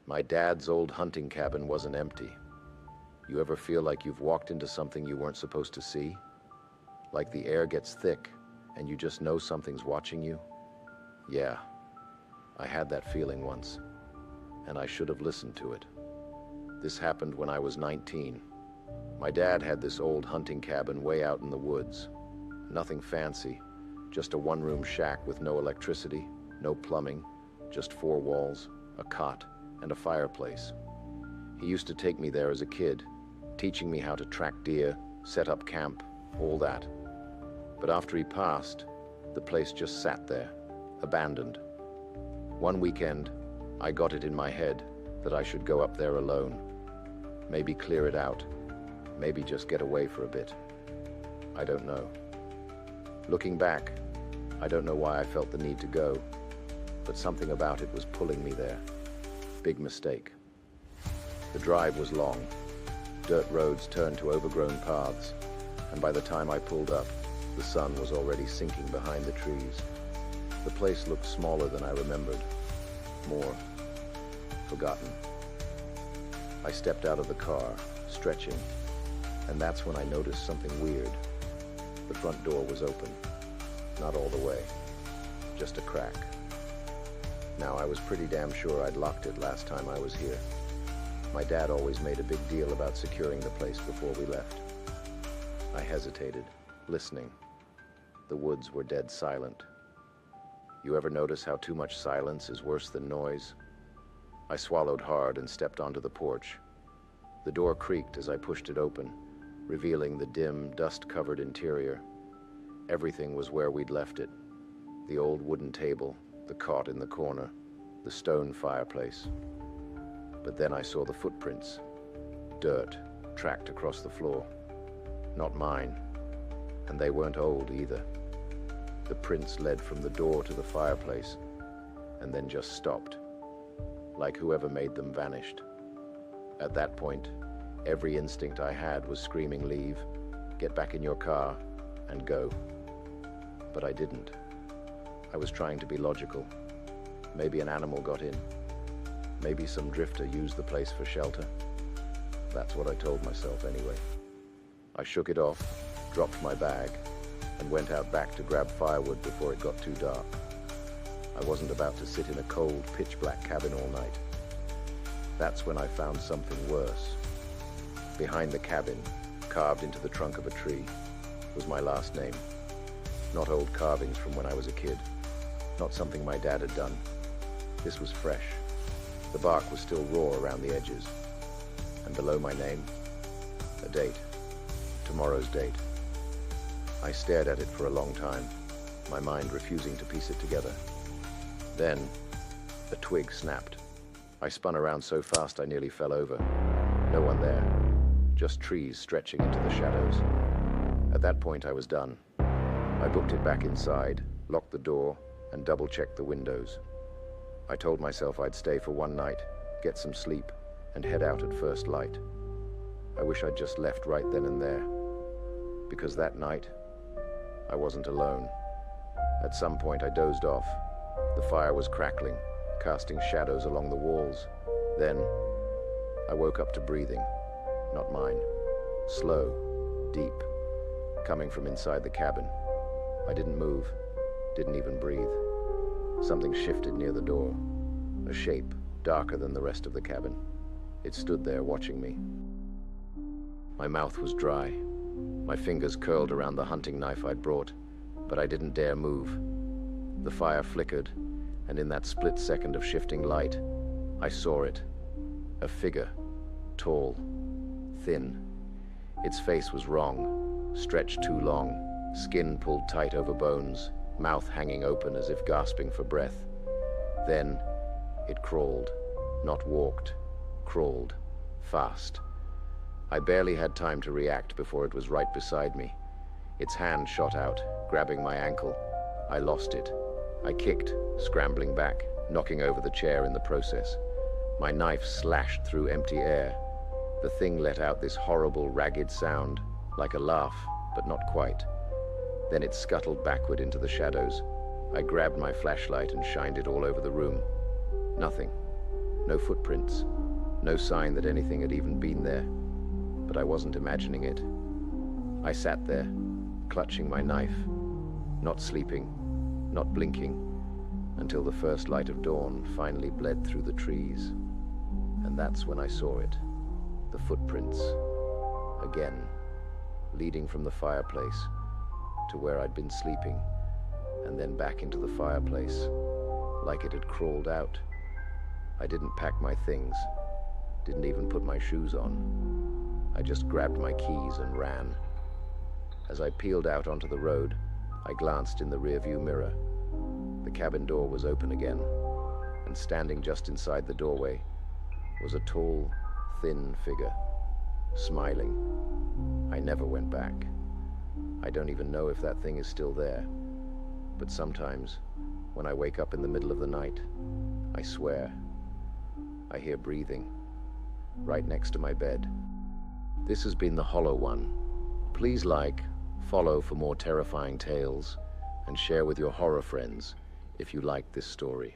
My dad's old hunting cabin wasn't empty. You ever feel like you've walked into something you weren't supposed to see? Like the air gets thick and you just know something's watching you? Yeah, I had that feeling once, and I should have listened to it. This happened when I was 19. My dad had this old hunting cabin way out in the woods. Nothing fancy, just a one-room shack with no electricity, no plumbing, just four walls, a cot, and a fireplace. He used to take me there as a kid, teaching me how to track deer, set up camp, all that. But after he passed, the place just sat there, abandoned. One weekend, I got it in my head that I should go up there alone. Maybe clear it out. Maybe just get away for a bit. I don't know. Looking back, I don't know why I felt the need to go, but something about it was pulling me there. Big mistake. The drive was long. Dirt roads turned to overgrown paths, and by the time I pulled up, the sun was already sinking behind the trees. The place looked smaller than I remembered. More forgotten. I stepped out of the car, stretching, and that's when I noticed something weird. The front door was open. Not all the way. Just a crack. Now, I was pretty damn sure I'd locked it last time I was here. My dad always made a big deal about securing the place before we left. I hesitated, listening. The woods were dead silent. You ever notice how too much silence is worse than noise? I swallowed hard and stepped onto the porch. The door creaked as I pushed it open, revealing the dim, dust-covered interior. Everything was where we'd left it. The old wooden table, the cot in the corner, the stone fireplace. But then I saw the footprints. Dirt, tracked across the floor. Not mine. And they weren't old either. The prints led from the door to the fireplace, and then just stopped. Like whoever made them vanished. At that point, every instinct I had was screaming, "Leave, get back in your car, and go." But I didn't. I was trying to be logical. Maybe an animal got in. Maybe some drifter used the place for shelter. That's what I told myself anyway. I shook it off, dropped my bag, and went out back to grab firewood before it got too dark. I wasn't about to sit in a cold, pitch-black cabin all night. That's when I found something worse. Behind the cabin, carved into the trunk of a tree, was my last name. Not old carvings from when I was a kid. Not something my dad had done. This was fresh. The bark was still raw around the edges. And below my name, a date. Tomorrow's date. I stared at it for a long time, my mind refusing to piece it together. Then, a twig snapped. I spun around so fast I nearly fell over. No one there. Just trees stretching into the shadows. At that point, I was done. I booked it back inside, locked the door, and double-checked the windows. I told myself I'd stay for one night, get some sleep, and head out at first light. I wish I'd just left right then and there. Because that night, I wasn't alone. At some point, I dozed off. The fire was crackling, casting shadows along the walls. Then, I woke up to breathing. Not mine. Slow, deep, coming from inside the cabin. I didn't move, didn't even breathe. Something shifted near the door. A shape, darker than the rest of the cabin. It stood there watching me. My mouth was dry. My fingers curled around the hunting knife I'd brought, but I didn't dare move. The fire flickered, and in that split second of shifting light, I saw it. A figure, tall, thin. Its face was wrong, stretched too long, skin pulled tight over bones, mouth hanging open as if gasping for breath. Then, it crawled, not walked, crawled, fast. I barely had time to react before it was right beside me. Its hand shot out, grabbing my ankle. I lost it. I kicked, scrambling back, knocking over the chair in the process. My knife slashed through empty air. The thing let out this horrible, ragged sound, like a laugh, but not quite. Then it scuttled backward into the shadows. I grabbed my flashlight and shined it all over the room. Nothing. No footprints, no sign that anything had even been there. But I wasn't imagining it. I sat there, clutching my knife, not sleeping, not blinking, until the first light of dawn finally bled through the trees. And that's when I saw it, the footprints, again, leading from the fireplace to where I'd been sleeping, and then back into the fireplace, like it had crawled out. I didn't pack my things, didn't even put my shoes on. I just grabbed my keys and ran. As I peeled out onto the road, I glanced in the rearview mirror. The cabin door was open again, and standing just inside the doorway was a tall, thin figure, smiling. I never went back. I don't even know if that thing is still there, but sometimes, when I wake up in the middle of the night, I swear, I hear breathing, right next to my bed. This has been The Hollow One. Please like, follow for more terrifying tales, and share with your horror friends if you like this story.